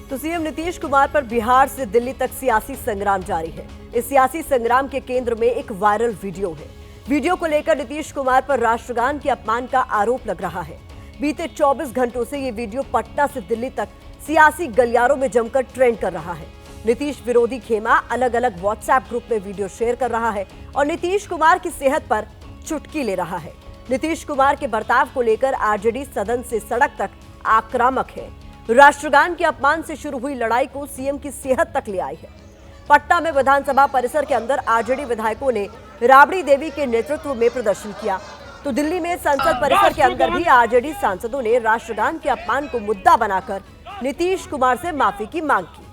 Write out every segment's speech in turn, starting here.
तो सीएम नीतीश कुमार पर बिहार से दिल्ली तक सियासी संग्राम जारी है। इस सियासी संग्राम के केंद्र में एक वायरल वीडियो है। वीडियो को लेकर नीतीश कुमार पर राष्ट्रगान के अपमान का आरोप लग रहा है। बीते 24 घंटों से ये वीडियो पटना से दिल्ली तक सियासी गलियारों में जमकर ट्रेंड कर रहा है। नीतीश विरोधी खेमा अलग अलग व्हाट्सएप ग्रुप में वीडियो शेयर कर रहा है और नीतीश कुमार की सेहत पर चुटकी ले रहा है। नीतीश कुमार के बर्ताव को लेकर आरजेडी सदन से सड़क तक आक्रामक है। राष्ट्रगान के अपमान से शुरू हुई लड़ाई को सीएम की सेहत तक ले आई है। पटना में विधानसभा परिसर के अंदर आरजेडी विधायकों ने राबड़ी देवी के नेतृत्व में प्रदर्शन किया, तो दिल्ली में संसद परिसर के अंदर भी आरजेडी सांसदों ने राष्ट्रगान के अपमान को मुद्दा बनाकर नीतीश कुमार से माफी की मांग की।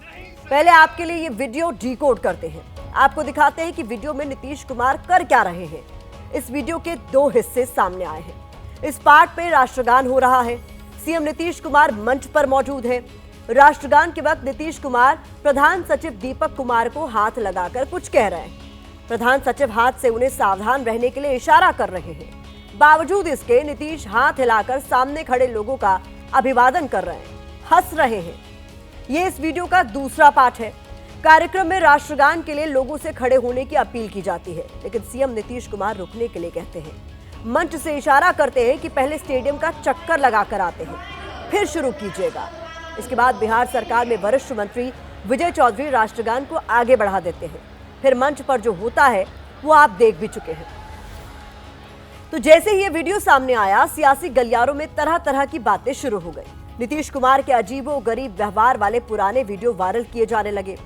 पहले आपके लिए ये वीडियो डिकोड करते हैं, आपको दिखाते हैं कि वीडियो में नीतीश कुमार कर क्या रहे हैं। इस वीडियो के 2 हिस्से सामने आए हैं। इस पार्ट पे राष्ट्रगान हो रहा है। सीएम नीतीश कुमार मंच पर मौजूद है। राष्ट्रगान के वक्त नीतीश कुमार प्रधान सचिव दीपक कुमार को हाथ लगाकर कुछ कह रहे हैं। प्रधान सचिव हाथ से उन्हें सावधान रहने के लिए इशारा कर रहे हैं। बावजूद इसके नीतीश हाथ हिलाकर सामने खड़े लोगों का अभिवादन कर रहे हैं, हंस रहे हैं। ये इस वीडियो का दूसरा पार्ट है। कार्यक्रम में राष्ट्रगान के लिए लोगों से खड़े होने की अपील की जाती है, लेकिन सीएम नीतीश कुमार रुकने के लिए कहते हैं। मंच से इशारा करते हैं कि पहले स्टेडियम का चक्कर लगाकर आते हैं, फिर शुरू कीजिएगा। इसके बाद बिहार सरकार में वरिष्ठ मंत्री विजय चौधरी राष्ट्रगान को आगे बढ़ा देते हैं। फिर मंच पर जो होता है वो आप देख भी चुके हैं। तो जैसे ही ये वीडियो सामने आया, सियासी गलियारों में तरह तरह की बातें शुरू हो गई। नीतीश कुमार के अजीबोगरीब व्यवहार वाले पुराने वीडियो वायरल किए जाने लगे।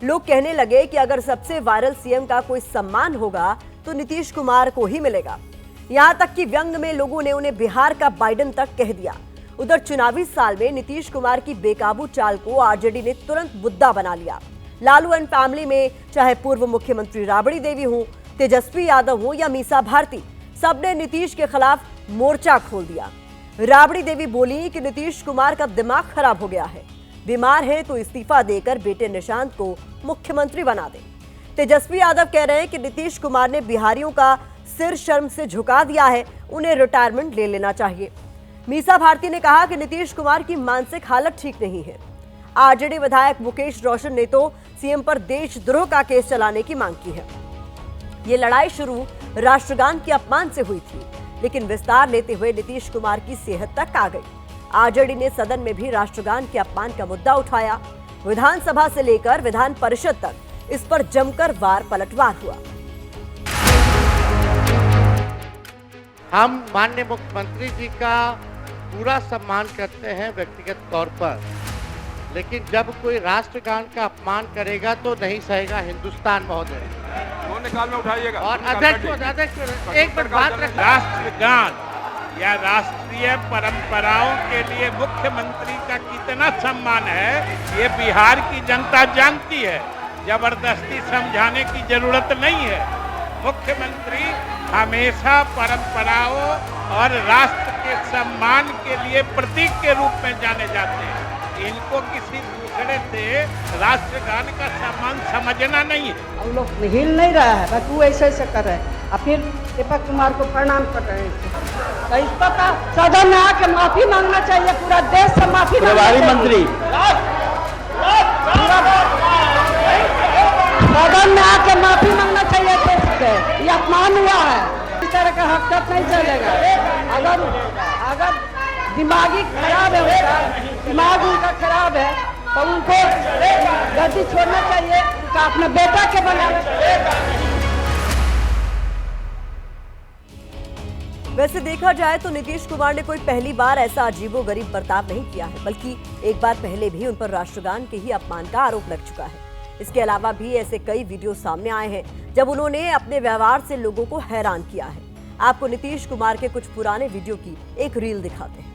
लोग कहने लगे कि अगर सबसे वायरल सीएम का कोई सम्मान होगा तो नीतीश कुमार को ही मिलेगा। यहां तक कि व्यंग में लोगों ने उन्हें बिहार का बाइडेन तक कह दिया। उधर चुनावी साल में नीतीश कुमार की बेकाबू चाल को आरजेडी ने तुरंत मुद्दा बना लिया। लालू एंड फैमिली में चाहे पूर्व मुख्यमंत्री राबड़ी देवी हो, तेजस्वी यादव हो या मीसा भारती, सबने नीतीश के खिलाफ मोर्चा खोल दिया। राबड़ी देवी बोली कि नीतीश कुमार का दिमाग खराब हो गया है, बीमार है तो इस्तीफा देकर बेटे निशांत को मुख्यमंत्री बना दे। तेजस्वी यादव कह रहे हैं कि नीतीश कुमार ने बिहारियों का सिर शर्म से झुका दिया है, उन्हें रिटायरमेंट ले लेना चाहिए। मीसा भारती ने कहा कि नीतीश कुमार की मानसिक हालत ठीक नहीं है। आरजेडी विधायक मुकेश रोशन ने तो सीएम पर देशद्रोह का केस चलाने की मांग की है। ये लड़ाई शुरू राष्ट्रगान के अपमान से हुई थी, लेकिन विस्तार लेते हुए नीतीश कुमार की सेहत तक आ गई। आरजेडी ने सदन में भी राष्ट्रगान के अपमान का मुद्दा उठाया। विधानसभा से लेकर विधान परिषद तक इस पर जमकर वार पलटवार हुआ। हम माननीय मुख्यमंत्री जी का पूरा सम्मान करते हैं व्यक्तिगत तौर पर, लेकिन जब कोई राष्ट्रगान का अपमान करेगा तो नहीं सहेगा हिंदुस्तान महोदय। निकाल में उठाइएगा। और अध्यक्ष एक बार बात रख। राष्ट्रगान या राष्ट्रीय परंपराओं के लिए मुख्यमंत्री का कितना सम्मान है ये बिहार की जनता जानती है। जबरदस्ती समझाने की जरूरत नहीं है। मुख्यमंत्री हमेशा परंपराओं और राष्ट्र के सम्मान के लिए प्रतीक के रूप में जाने जाते हैं। इनको किसी दूसरे से राष्ट्रगान का सम्मान समझना नहीं है। हम लोग हिल नहीं रहा है, बस वो ऐसे ऐसे कर रहे हैं और फिर दीपक कुमार को प्रणाम कर रहे हैं। तो इस पर सदन में आके माफी मांगना चाहिए, पूरा देश से माफी प्रभारी मंत्री सदन में आके माफी मांगना चाहिए देश से। ये अपमान हुआ है, इस तरह का हरकत नहीं चलेगा। अगर दिमागी खराब है उनका, दिमाग उनका खराब है तो उनको गद्दी छोड़ना चाहिए, उनका अपने बेटा के बनाना चाहिए। वैसे देखा जाए तो नीतीश कुमार ने कोई पहली बार ऐसा अजीबोगरीब बर्ताव नहीं किया है, बल्कि एक बार पहले भी उन पर राष्ट्रगान के ही अपमान का आरोप लग चुका है। इसके अलावा भी ऐसे कई वीडियो सामने आए हैं जब उन्होंने अपने व्यवहार से लोगों को हैरान किया है। आपको नीतीश कुमार के कुछ पुराने वीडियो की एक रील दिखाते हैं।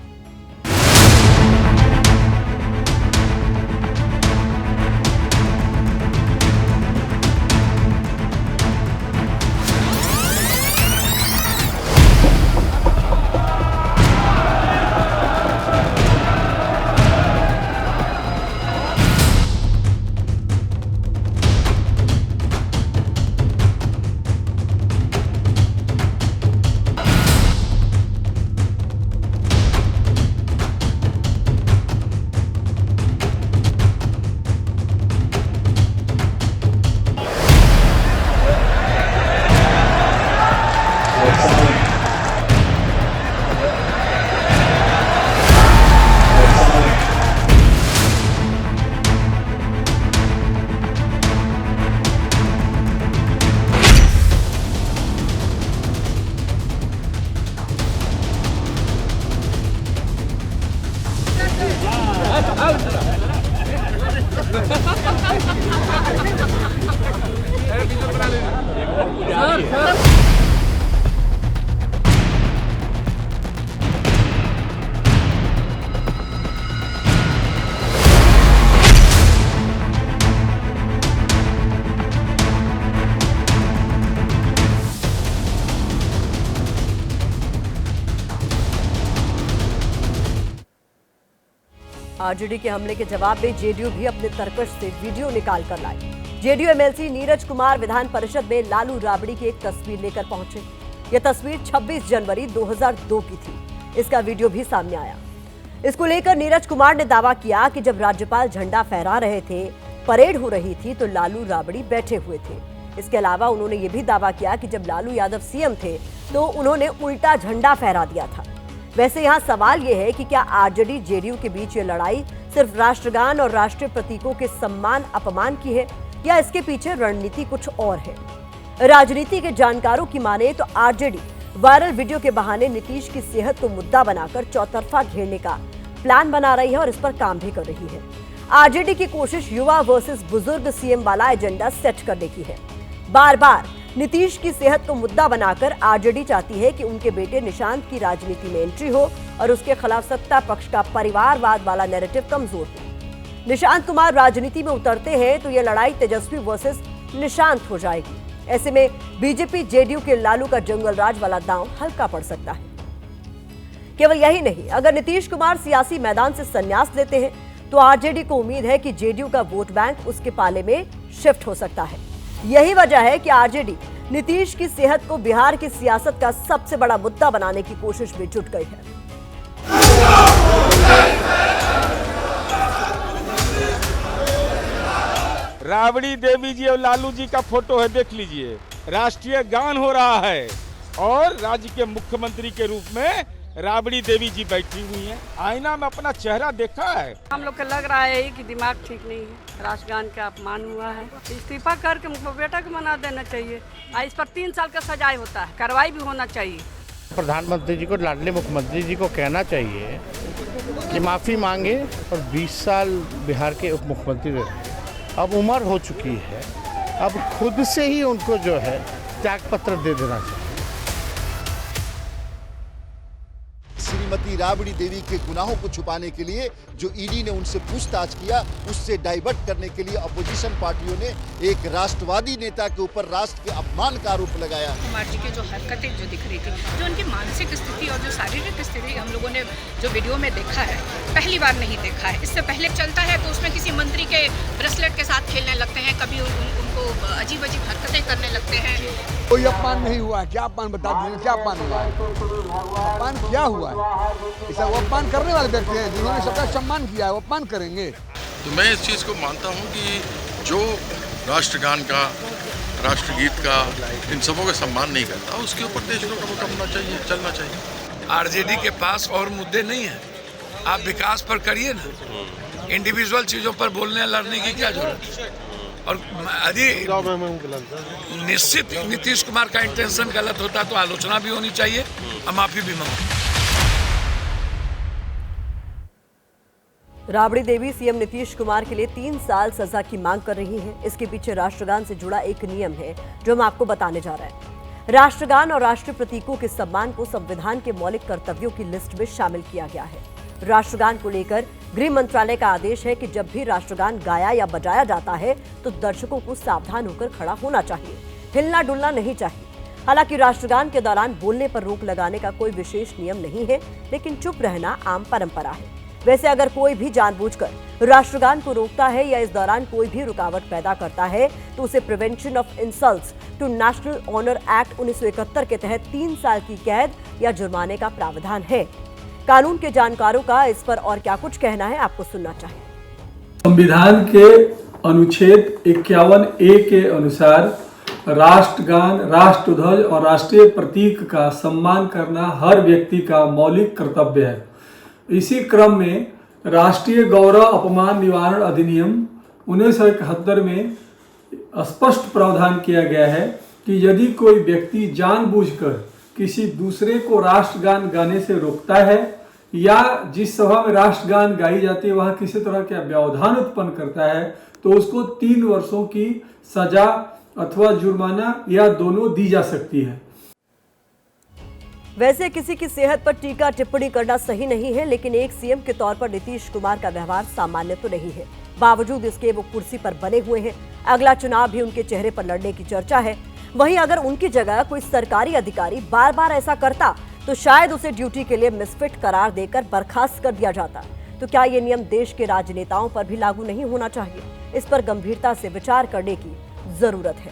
आरजेडी के हमले के जवाब में जेडीयू भी अपने तरकश से वीडियो निकाल कर लाई। जेडीयू एमएलसी नीरज कुमार विधान परिषद में लालू राबड़ी की एक तस्वीर लेकर पहुंचे। यह तस्वीर 26 जनवरी 2002 की थी। इसका वीडियो भी सामने आया। इसको लेकर नीरज कुमार ने दावा किया कि जब राज्यपाल झंडा फहरा रहे थे, परेड हो रही थी, तो लालू राबड़ी बैठे हुए थे। इसके अलावा उन्होंने ये भी दावा किया कि जब लालू यादव सीएम थे तो उन्होंने उल्टा झंडा फहरा दिया था। वैसे यहाँ सवाल ये है कि क्या आरजेडी जेडीयू के बीच ये लड़ाई सिर्फ राष्ट्रगान और राष्ट्रीय प्रतीकों के सम्मान अपमान की है, या इसके पीछे रणनीति कुछ और है? राजनीति के जानकारों की माने तो आरजेडी वायरल वीडियो के बहाने नीतीश की सेहत को मुद्दा बनाकर चौतरफा घेरने का प्लान बना रही है और इस पर काम भी कर रही है। आरजेडी की कोशिश युवा वर्सेस बुजुर्ग सीएम वाला एजेंडा सेट करने की है। बार बार नीतीश की सेहत को मुद्दा बनाकर आरजेडी चाहती है कि उनके बेटे निशांत की राजनीति में एंट्री हो और उसके खिलाफ सत्ता पक्ष का परिवारवाद वाला नैरेटिव कमजोर हो। निशांत कुमार राजनीति में उतरते हैं तो यह लड़ाई तेजस्वी वर्सेस निशांत हो जाएगी। ऐसे में बीजेपी जेडीयू के लालू का जंगल राज वाला दांव हल्का पड़ सकता है। केवल यही नहीं, अगर नीतीश कुमार सियासी मैदान से संन्यास लेते हैं तो आरजेडी को उम्मीद है कि जेडीयू का वोट बैंक उसके पाले में शिफ्ट हो सकता है। यही वजह है कि आरजेडी नीतीश की सेहत को बिहार की सियासत का सबसे बड़ा मुद्दा बनाने की कोशिश में जुट गई है। राबड़ी देवी जी और लालू जी का फोटो है, देख लीजिए। राष्ट्रीय गान हो रहा है और राज्य के मुख्यमंत्री के रूप में राबड़ी देवी जी बैठी हुई हैं। आईना में अपना चेहरा देखा है। हम लोग को लग रहा है कि दिमाग ठीक नहीं है, राष्ट्रगान का अपमान हुआ है। इस्तीफा करके बेटा को मना देना चाहिए। इस पर 3 साल का सजाए होता है, कार्रवाई भी होना चाहिए। प्रधानमंत्री जी को, लाडले मुख्यमंत्री जी को कहना चाहिए कि माफ़ी मांगे और 20 साल बिहार के उप मुख्यमंत्री रहे। अब उम्र हो चुकी है, अब खुद से ही उनको जो है त्यागपत्र दे देना चाहिए। श्रीमती राबड़ी देवी के गुनाहों को छुपाने के लिए जो ईडी ने उनसे पूछताछ किया, उससे डाइवर्ट करने के लिए अपोजिशन पार्टियों ने एक राष्ट्रवादी नेता के ऊपर राष्ट्र के अपमान का आरोप लगाया। कुमार जी की जो हरकतें जो दिख रही थी, जो उनकी मानसिक स्थिति और जो शारीरिक स्थिति हम लोगों ने जो वीडियो में देखा है, पहली बार नहीं देखा है। इससे पहले चलता है तो उसमें किसी मंत्री के ब्रेसलेट के साथ खेलने लगते हैं, कभी उनको अजीब अजीब हरकतें करने लगते हैं। कोई अपमान नहीं हुआ है। क्या अपमान बता दीजिए, क्या अपमान हुआ है? अपमान क्या हुआ है? ऐसा वो अपमान करने वाले व्यक्ति हैं जिन्होंने सबका सम्मान किया है, वो अपमान करेंगे। तो मैं इस चीज़ को मानता हूँ कि जो राष्ट्रगान का, राष्ट्रगीत का, इन सबों का सम्मान नहीं करता, उसके ऊपर देश को करना चाहिए, चलना चाहिए। आरजेडी के पास और मुद्दे नहीं हैं, आप विकास पर करिए ना। इंडिविजुअल चीज़ों पर बोलने लड़ने की क्या जरूरत है? और यदि निश्चित नीतीश कुमार का इंटेंशन गलत होता तो आलोचना भी होनी चाहिए और माफी भी मांगो। राबड़ी देवी सीएम नीतीश कुमार के लिए 3 साल सजा की मांग कर रही हैं। इसके पीछे राष्ट्रगान से जुड़ा एक नियम है जो हम आपको बताने जा रहे हैं। राष्ट्रगान और राष्ट्रीय प्रतीकों के सम्मान को संविधान के मौलिक कर्तव्यों की लिस्ट में शामिल किया गया है। राष्ट्रगान को लेकर गृह मंत्रालय का आदेश है कि जब भी राष्ट्रगान गाया या बजाया जाता है तो दर्शकों को सावधान होकर खड़ा होना चाहिए, हिलना डुलना नहीं चाहिए। हालांकि राष्ट्रगान के दौरान बोलने पर रोक लगाने का कोई विशेष नियम नहीं है, लेकिन चुप रहना आम परंपरा है। वैसे अगर कोई भी जानबूझकर राष्ट्रगान को रोकता है या इस दौरान कोई भी रुकावट पैदा करता है तो उसे prevention of insults to national honour act 1971 के तहत 3 साल की कैद या जुर्माने का प्रावधान है। कानून के जानकारों का इस पर और क्या कुछ कहना है, आपको सुनना चाहिए। संविधान के अनुच्छेद 51A के अनुसार राष्ट्रगान, राष्ट्रध्वज और राष्ट्रीय प्रतीक का सम्मान करना हर व्यक्ति का मौलिक कर्तव्य है। इसी क्रम में राष्ट्रीय गौरव अपमान निवारण अधिनियम 1971 में स्पष्ट प्रावधान किया गया है कि यदि कोई व्यक्ति जानबूझकर किसी दूसरे को राष्ट्रगान गाने से रोकता है या जिस सभा में राष्ट्रगान गाई जाती है वहां किसी तरह का व्यवधान उत्पन्न करता है तो उसको 3 वर्षों की सजा अथवा जुर्माना या दोनों दी जा सकती है। वैसे किसी की सेहत पर टीका टिप्पणी करना सही नहीं है, लेकिन एक सीएम के तौर पर नीतीश कुमार का व्यवहार सामान्य तो नहीं है। बावजूद इसके वो कुर्सी पर बने हुए हैं। अगला चुनाव भी उनके चेहरे पर लड़ने की चर्चा है। वहीं अगर उनकी जगह कोई सरकारी अधिकारी बार बार ऐसा करता तो शायद उसे ड्यूटी के लिए मिसफिट करार देकर बर्खास्त कर दिया जाता। तो क्या ये नियम देश के राजनेताओं पर भी लागू नहीं होना चाहिए? इस पर गंभीरता से विचार करने की जरूरत है।